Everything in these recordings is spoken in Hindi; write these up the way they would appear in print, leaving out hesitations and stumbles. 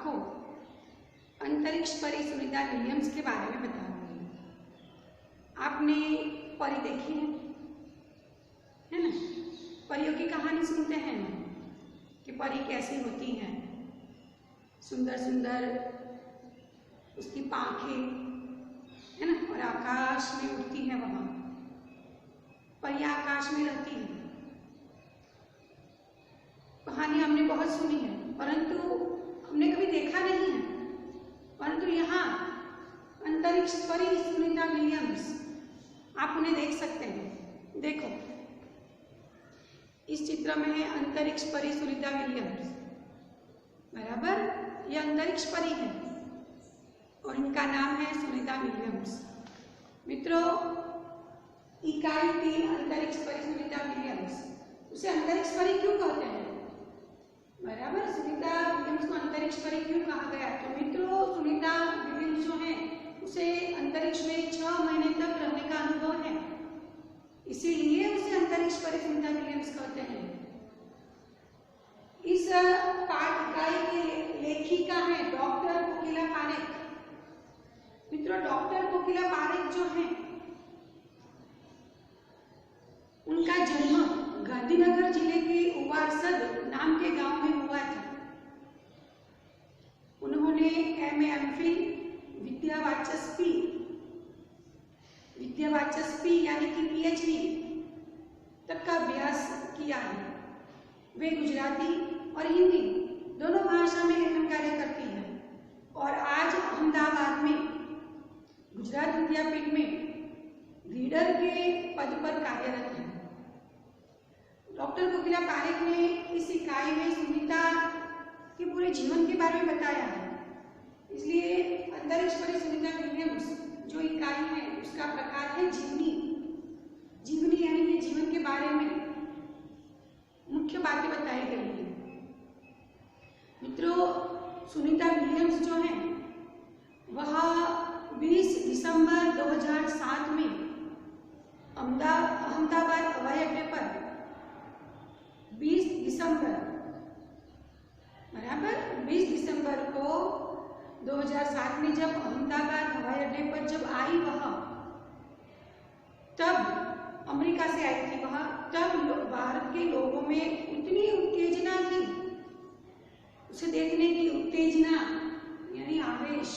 आपको अंतरिक्ष परी सुनीता विलियम्स के बारे में बताऊंगी। आपने परी देखी है ना? परियों की कहानी सुनते हैं कि परी कैसी होती हैं, सुंदर सुंदर उसकी पांखें है ना, और आकाश में उड़ती है। वहां परियां आकाश में रहती है। कहानी हमने बहुत सुनी है, परंतु हमने कभी देखा नहीं है। परंतु यहाँ अंतरिक्ष परी सुनीता विलियम्स, आप उन्हें देख सकते हैं। देखो, इस चित्र में है अंतरिक्ष परी सुनीता विलियम्स, बराबर। ये अंतरिक्ष परी है और इनका नाम है सुनीता विलियम्स। मित्रों, इकाई 3 अंतरिक्ष परी सुनीता विलियम्स। उसे अंतरिक्ष परी क्यों कहते हैं? बराबर, सुनीता विलियम्स को अंतरिक्ष परी क्यों कहा गया? तो मित्रों, सुनीता विलियम्स जो है उसे अंतरिक्ष में 6 महीने तक रहने का अनुभव है, इसीलिए उसे अंतरिक्ष परी सुनीता विलियम्स कहते हैं। इस पाठ इकाई की लेखिका है डॉक्टर कोकिला पारेख। मित्रों, डॉक्टर कोकिला पारेख जो है, उनका जन्म गांधीनगर जिले के उवारसद नाम के गांव में हुआ था। उन्होंने MA MPhil विद्यावाचस्पी यानी कि PhD तक का अभ्यास किया है। वे गुजराती और हिंदी दोनों भाषा में लेखन कार्य करती है और आज अहमदाबाद में गुजरात विद्यापीठ में रीडर के पद पर कार्यरत है। डॉक्टर कोकिला पारेख ने इस इकाई में सुनीता के पूरे जीवन के बारे में बताया है। इसलिए अंतरिक्ष परी सुनीता विलियम्स जो इकाई है उसका प्रकार है जीवनी। जीवनी यानी कि जीवन के बारे में मुख्य बातें बताई गई है। मित्रों, सुनीता विलियम्स जो है वह 20 दिसंबर 2007 में अहमदाबाद हवाई अड्डे पर 20 दिसंबर को 2007 में जब अहमदाबाद हवाई अड्डे पर जब आई वह, तब अमेरिका से आई थी वह, तब भारत के लोगों में इतनी उत्तेजना थी, उसे देखने की उत्तेजना यानी आवेश,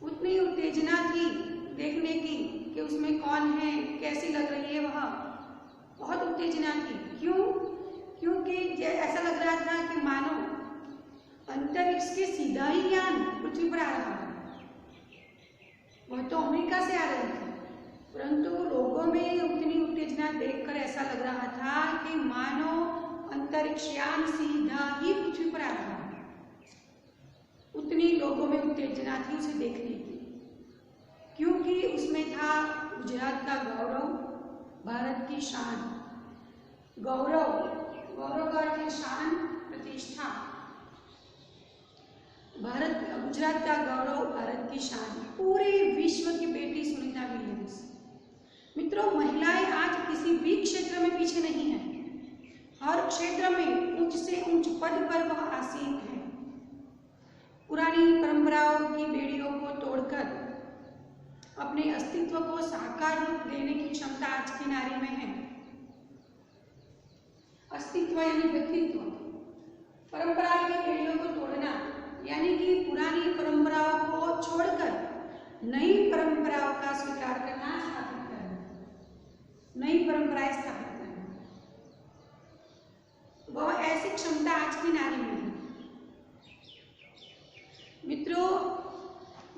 उतनी उत्तेजना थी देखने की कि उसमें कौन है, कैसी लग रही है वह, बहुत उत्तेजना थी। क्यों? क्योंकि ऐसा लग रहा था कि मानो अंतरिक्ष के सीधा ही यान पृथ्वी पर आ रहा है। वह तो अमेरिका से आ रही थी, परंतु लोगों में उतनी उत्तेजना देखकर ऐसा लग रहा था कि मानो अंतरिक्ष यान सीधा ही पृथ्वी पर आ रहा है। उतनी लोगों में उत्तेजना थी उसे देखने की, क्योंकि उसमें था गुजरात का गौरव, भारत की शान। गौरव का अर्थ है शान, प्रतिष्ठा। गुजरात का गौरव, भारत की शान, पूरे विश्व की बेटी सुनीता विलियम्स। मित्रों, महिलाएं आज किसी भी क्षेत्र में पीछे नहीं है। हर क्षेत्र में उच्च से उच्च पद पर वह आसीन है। पुरानी परंपराओं की बेड़ियों को तोड़कर अपने अस्तित्व को साकार रूप देने की क्षमता आज की नारी में है। अस्तित्व यानी व्यक्तित्व, परंपरा की बेड़ियों को तोड़ना यानी कि पुरानी परंपराओं को छोड़कर नई परंपराओं का स्वीकार करना, स्थापित करना, नई परंपराएं स्थापित करना, वह ऐसी क्षमता आज की नारी में है। मित्रों,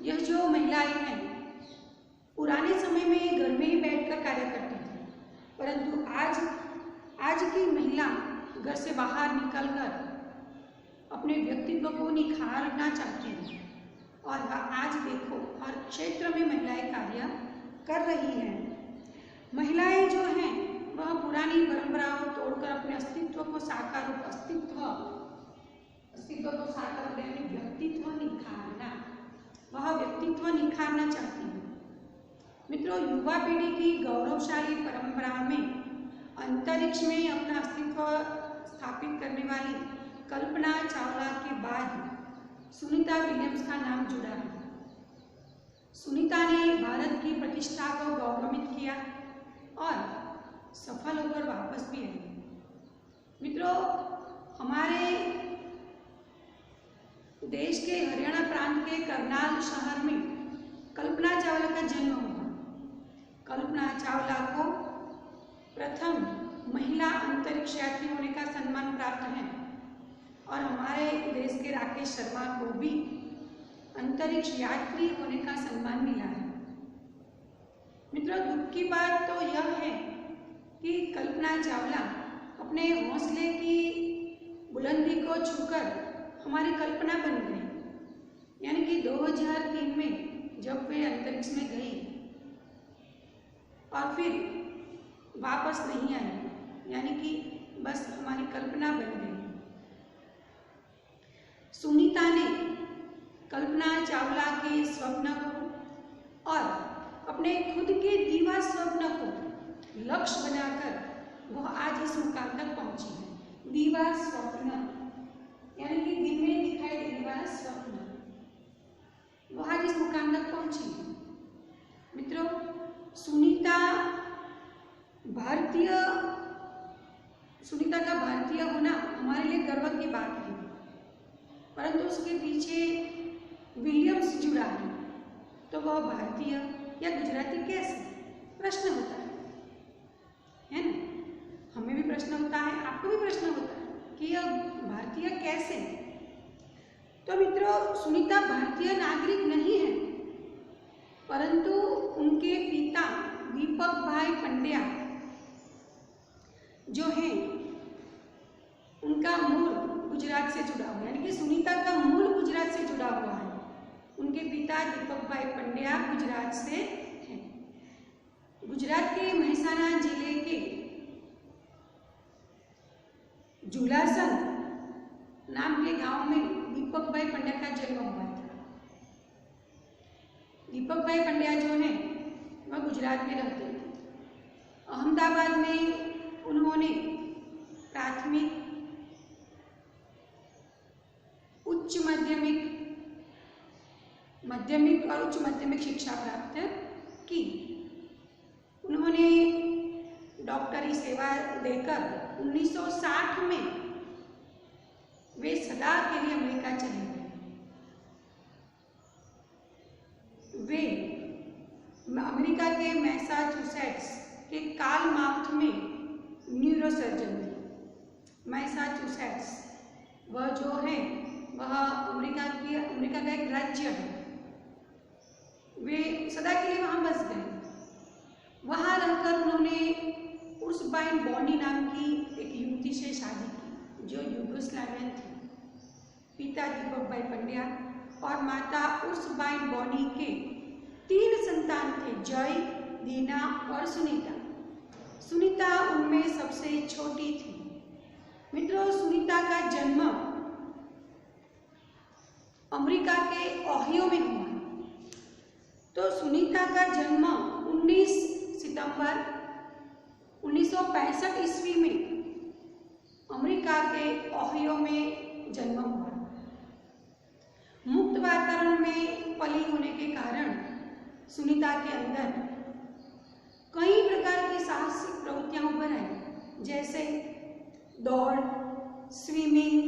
यह जो महिलाएं हैं पुराने समय में घर में ही बैठकर कार्य करती थी, परंतु आज की महिला घर से बाहर निकलकर अपने व्यक्तित्व को निखारना चाहती है और आज देखो हर क्षेत्र में महिलाएं कार्य कर रही हैं। महिलाएं जो हैं वह पुरानी परंपराओं को तोड़कर अपने अस्तित्व को साकार रूप, अस्तित्व को साकार रूप, व्यक्तित्व निखारना, वह व्यक्तित्व निखारना चाहती है। मित्रों, युवा पीढ़ी की गौरवशाली परंपरा में अंतरिक्ष में अपना अस्तित्व स्थापित करने वाली कल्पना चावला के बाद सुनीता विलियम्स का नाम जुड़ा है। सुनीता ने भारत की प्रतिष्ठा को गौरवित किया और सफल होकर वापस भी आई। मित्रों, हमारे देश के हरियाणा प्रांत के करनाल शहर में कल्पना चावला का जन्म हुआ। कल्पना चावला को प्रथम महिला अंतरिक्ष यात्री होने का सम्मान प्राप्त है और हमारे देश के राकेश शर्मा को भी अंतरिक्ष यात्री होने का सम्मान मिला है। मित्रों, दुख की बात तो यह है कि कल्पना चावला अपने हौसले की बुलंदी को छूकर हमारी कल्पना बन गई। यानी कि 2003 में जब वे अंतरिक्ष में गई और फिर वापस नहीं आई, यानी कि बस हमारी कल्पना बन गई। सुनीता ने कल्पना चावला के स्वप्न को और अपने खुद के दीवा स्वप्न को लक्ष्य बनाकर वह आज इस मुकाम तक पहुंची है। दीवा स्वप्न यानी कि दिन में दिखाई देने वाला स्वप्न, वह आज इस मुकाम तक पहुंची है। मित्रों, सुनीता का भारतीय होना हमारे लिए गर्व की बात है, परंतु उसके पीछे विलियम्स जुड़ा है, तो वह भारतीय या गुजराती कैसे? प्रश्न होता है ना? हमें भी प्रश्न होता है, आपको भी प्रश्न होता है कि यह भारतीय कैसे? तो मित्रों, सुनीता भारतीय नागरिक नहीं है, परंतु उनके पिता दीपक भाई पंड्या जो हैं, उनका मूल गुजरात से जुड़ा हुआ है, यानी कि सुनीता का मूल गुजरात से जुड़ा हुआ है। उनके पिता दीपक भाई पंड्या गुजरात से हैं। गुजरात के मेहसाणा जिले के झूलासन नाम के गांव में दीपक भाई पंड्या का जन्म हुआ था। दीपक भाई पंड्या जो हैं वह गुजरात में रहते थे। अहमदाबाद में उन्होंने प्राथमिक, उच्च माध्यमिक और उच्च माध्यमिक शिक्षा प्राप्त की। उन्होंने डॉक्टरी सेवा देकर 1960 में वे सदा के लिए अमेरिका चले गए। वे अमेरिका के मैसाचुसेट्स के कार्लमाउथ में न्यूरोसर्जन थे। मैसाचुसेट्स वह जो है वह अमेरिका का एक राज्य है। वे सदा के लिए वहाँ बस गए। वहाँ रहकर उन्होंने उर्सबाइन बॉनी नाम की एक युवती से शादी की जो यूगोस्लावियन थी। पिता दीपक भाई पंड्या और माता उर्सबाइन बॉनी के 3 संतान थे, जय, दीना और सुनीता। सुनीता उनमें सबसे छोटी थी। मित्रों, सुनीता का जन्म अमेरिका के ओहियो में हुआ। तो सुनीता का जन्म 19 सितंबर 1965 ईस्वी में अमेरिका के ओहियो में जन्म हुआ। मुक्त वातावरण में पली होने के कारण सुनीता के अंदर कई प्रकार की साहसिक प्रवृत्तियां उभर आई, जैसे दौड़, स्विमिंग,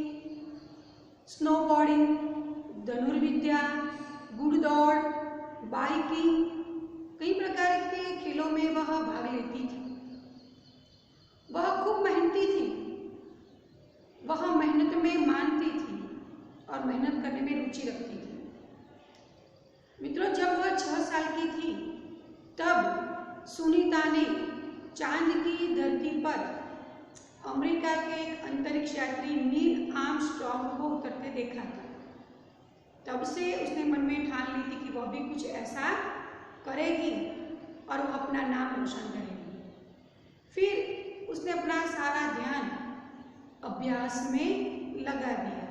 स्नोबोर्डिंग, धनुर्विद्या, घुड़दौड़, बाइकिंग, कई प्रकार के खेलों में वह भाग लेती थी। वह खूब मेहनती थी। वह मेहनत में मानती थी और मेहनत करने में रुचि रखती थी। मित्रों, जब वह 6 साल की थी तब सुनीता ने चांद की धरती पर अमेरिका के एक अंतरिक्ष यात्री नील आर्मस्ट्रॉन्ग को उतरते देखा था। तब से उसने मन में ठान ली थी कि वह भी कुछ ऐसा करेगी और वह अपना नाम रोशन करेगी। फिर उसने अपना सारा ध्यान अभ्यास में लगा दिया।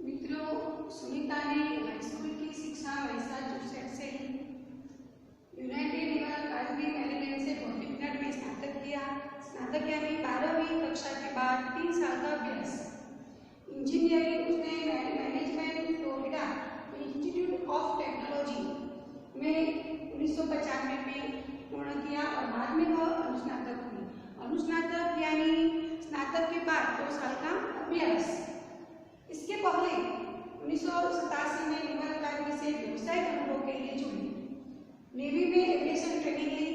मित्रों, सुनीता ने हाई स्कूल की शिक्षा मैसाचुसेट्स से ली। यूनाइटेड नेवल अकादमी मैरीलैंड से भौतिक विज्ञान में स्नातक किया। स्नातक यानी 12वीं कक्षा के बाद 3 साल का अभ्यास। 2 साल का अभ्यास। इसके पहले 1987 में लिवर अकादमी से व्यावसायिक अनुभव के लिए जुड़ी। नेवी में एविएशन ट्रेनिंग ली।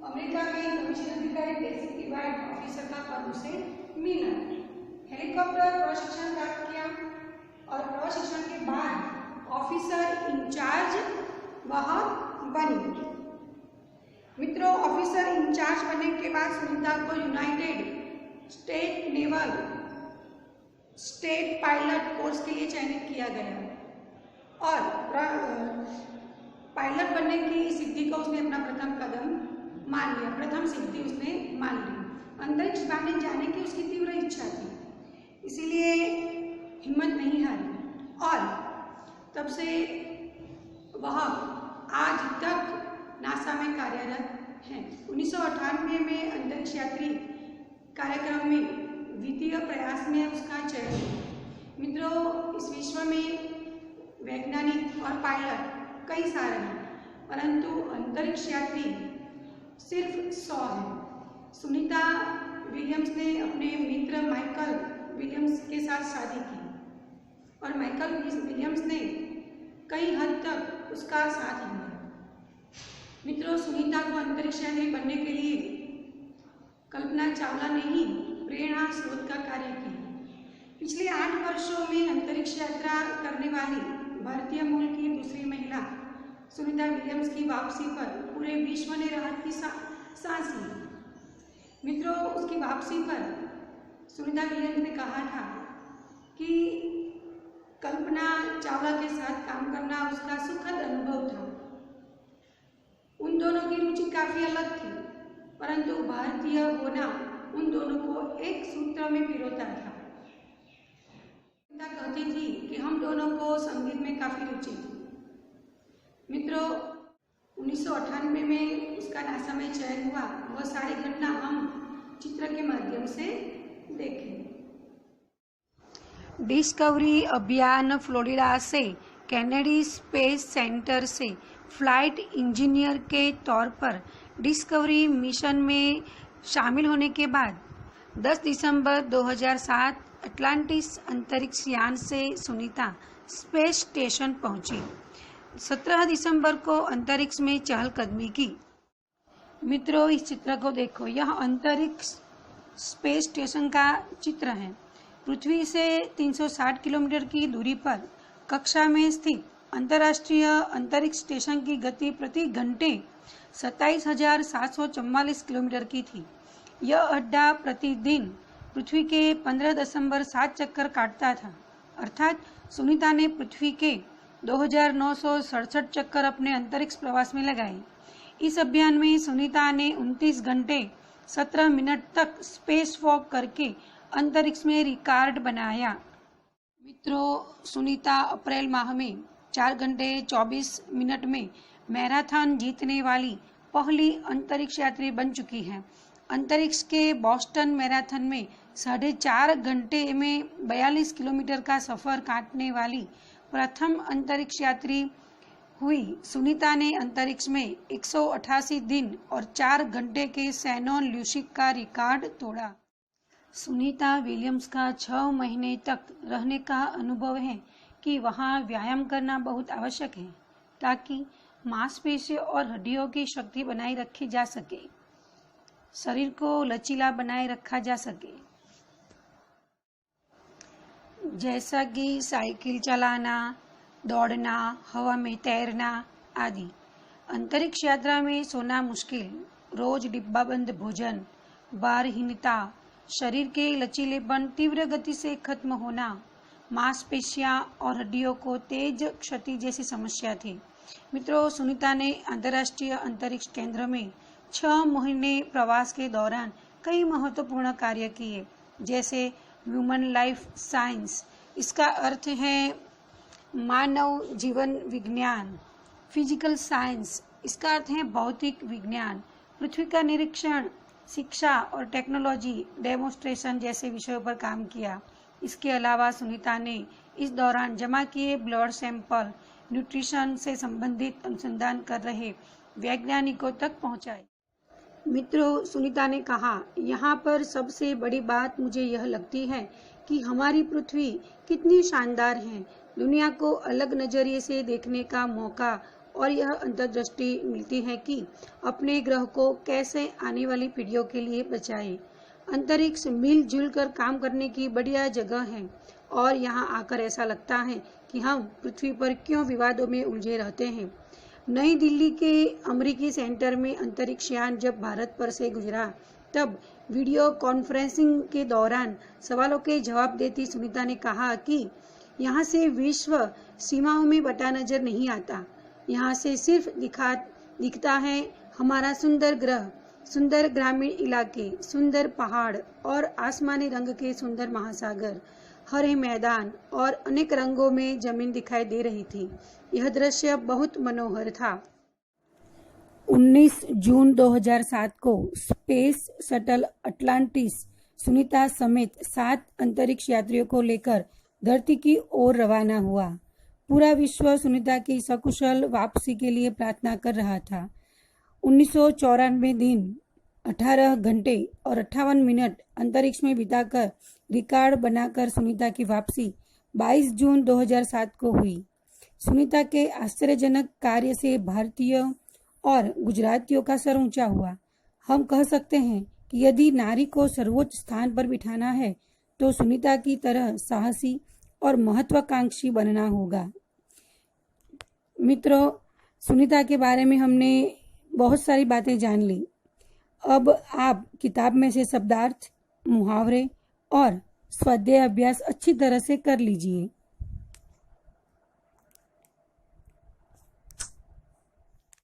अमेरिका में कमीशन अधिकारी डेजिग्नेटेड ऑफिसर का पद उसे मिला। हेलीकॉप्टर प्रशिक्षण प्राप्त किया और प्रशिक्षण के बाद ऑफिसर इंचार्ज वह बनी। मित्रों, ऑफिसर इंचार्ज बनने के बाद सुनीता को United state naval state pilot course के लिए चयनित किया गया और पायलट बनने की सिद्धि को उसने अपना प्रथम कदम मान लिया, प्रथम सिद्धि उसने मान ली। अंतरिक्ष में जाने की उसकी तीव्र इच्छा थी, इसीलिए हिम्मत नहीं हारी और तब से वह आज तक नासा में कार्यरत हैं। 1998 में अंतरिक्ष यात्री कार्यक्रम में द्वितीय प्रयास में उसका चयन हुआ। मित्रों, इस विश्व में वैज्ञानिक और पायलट कई सारे हैं, परंतु अंतरिक्ष यात्री सिर्फ 100 हैं। सुनीता विलियम्स ने अपने मित्र माइकल विलियम्स के साथ शादी की और माइकल विलियम्स ने कई हद तक उसका साथ दिया। मित्रों, सुनीता को अंतरिक्ष यात्री बनने के लिए कल्पना चावला ने ही प्रेरणा स्रोत का कार्य किया। पिछले 8 वर्षों में अंतरिक्ष यात्रा करने वाली भारतीय मूल की दूसरी महिला सुनीता विलियम्स की वापसी पर पूरे विश्व ने राहत की सांस ली। मित्रों, उसकी वापसी पर सुनीता विलियम्स ने कहा था कि कल्पना चावला के साथ काम करना उसका सुखद अनुभव था। उन दोनों की रुचि काफी अलग थी, परंतु भारतीय होना उन दोनों को एक सूत्र में पिरोता था। सुनीता कहती थी कि हम दोनों को संगीत में काफी रुचि थी। मित्रों, 1998 में उसका नासा में चयन हुआ। वह सारी घटना हम चित्र के माध्यम से देखें। डिस्कवरी अभियान फ्लोरिडा से केनेडी स्पेस सेंटर से फ्लाइट इंजीनियर के तौर पर डिस्कवरी मिशन में शामिल होने के बाद 10 दिसंबर 2007 अटलांटिस अंतरिक्ष यान से सुनीता स्पेस स्टेशन पहुंची। 17 दिसंबर को अंतरिक्ष में चहलकदमी की। मित्रों, इस चित्र को देखो, यह अंतरिक्ष स्पेस स्टेशन का चित्र है। पृथ्वी से 360 किलोमीटर की दूरी पर कक्षा में स्थित अंतर्राष्ट्रीय अंतरिक्ष स्टेशन की गति प्रति घंटे 27,744 किलोमीटर की थी। यह अड्डा प्रतिदिन पृथ्वी के 15.7 चक्कर काटता था, अर्थात सुनीता ने पृथ्वी के 2,967 चक्कर अपने अंतरिक्ष प्रवास में लगाए। इस अभियान में सुनीता ने 29 घंटे 17 मिनट तक स्पेस वॉक करके अंतरिक्ष में रिकॉर्ड बनाया। मित्रों, सुनीता अप्रैल माह में 4 घंटे 24 मिनट में मैराथन जीतने वाली पहली अंतरिक्ष यात्री बन चुकी है। अंतरिक्ष के बोस्टन मैराथन में 4.5 घंटे में 42 किलोमीटर का सफर काटने वाली प्रथम अंतरिक्ष यात्री हुई। सुनीता ने अंतरिक्ष में 188 दिन और 4 घंटे के सैनोन ल्यूसिक का रिकॉर्ड तोड़ा। सुनीता विलियम्स का 6 महीने तक रहने का अनुभव है कि वहाँ व्यायाम करना बहुत आवश्यक है ताकि मांसपेशियों और हड्डियों की शक्ति बनाए रखी जा सके, शरीर को लचीला बनाए रखा जा सके, जैसा कि साइकिल चलाना, दौड़ना, हवा में तैरना आदि। अंतरिक्ष यात्रा में सोना मुश्किल, रोज डिब्बाबंद भोजन, बारहीनता, शरीर के लचीलेपन तीव्र गति से खत्म होना, मांसपेशियां और हड्डियों को तेज क्षति जैसी समस्या थी। मित्रों, सुनीता ने अंतर्राष्ट्रीय अंतरिक्ष केंद्र में 6 महीने प्रवास के दौरान कई महत्वपूर्ण कार्य किए, जैसे ह्यूमन लाइफ साइंस, इसका अर्थ है मानव जीवन विज्ञान, फिजिकल साइंस, इसका अर्थ है भौतिक विज्ञान, पृथ्वी का निरीक्षण, शिक्षा और टेक्नोलॉजी डेमोन्स्ट्रेशन जैसे विषयों पर काम किया। इसके अलावा सुनीता ने इस दौरान जमा किए ब्लड सैंपल न्यूट्रिशन से संबंधित अनुसंधान कर रहे वैज्ञानिकों तक पहुंचाए। मित्रों, सुनीता ने कहा, यहाँ पर सबसे बड़ी बात मुझे यह लगती है कि हमारी पृथ्वी कितनी शानदार है। दुनिया को अलग नजरिए से देखने का मौका और यह अंतर्दृष्टि मिलती है कि अपने ग्रह को कैसे आने वाली पीढ़ियों के लिए बचाए। अंतरिक्ष मिलजुल कर काम करने की बढ़िया जगह है और यहाँ आकर ऐसा लगता है कि हम पृथ्वी पर क्यों विवादों में उलझे रहते हैं। नई दिल्ली के अमेरिकी सेंटर में अंतरिक्ष यान जब भारत पर से गुजरा, तब वीडियो कॉन्फ्रेंसिंग के दौरान सवालों के जवाब देती सुनीता ने कहा कि यहाँ से विश्व सीमाओं में बटा नजर नहीं आता। यहाँ से सिर्फ दिखता है हमारा सुंदर ग्रह, सुंदर ग्रामीण इलाके, सुंदर पहाड़ और आसमानी रंग के सुंदर महासागर, हरे मैदान और अनेक रंगों में जमीन दिखाई दे रही थी। यह दृश्य बहुत मनोहर था। 19 जून 2007 को स्पेस शटल अटलांटिस सुनीता समेत 7 अंतरिक्ष यात्रियों को लेकर धरती की ओर रवाना हुआ। पूरा विश्व सुनीता की सकुशल वापसी के लिए प्रार्थना कर रहा था। 1994 दिन 18 घंटे और 58 मिनट अंतरिक्ष में बिताकर रिकॉर्ड बनाकर सुनीता की वापसी 22 जून 2007 को हुई। सुनीता के आश्चर्यजनक कार्य से भारतीयों और गुजरातियों का सर ऊंचा हुआ। हम कह सकते हैं कि यदि नारी को सर्वोच्च स्थान पर बिठाना है तो सुनीता की तरह साहसी और महत्वाकांक्षी बनना होगा। मित्रों, सुनीता के बारे में हमने बहुत सारी बातें जान ली। अब आप किताब में से शब्दार्थ, मुहावरे और स्वाध्याय अभ्यास अच्छी तरह से कर लीजिए।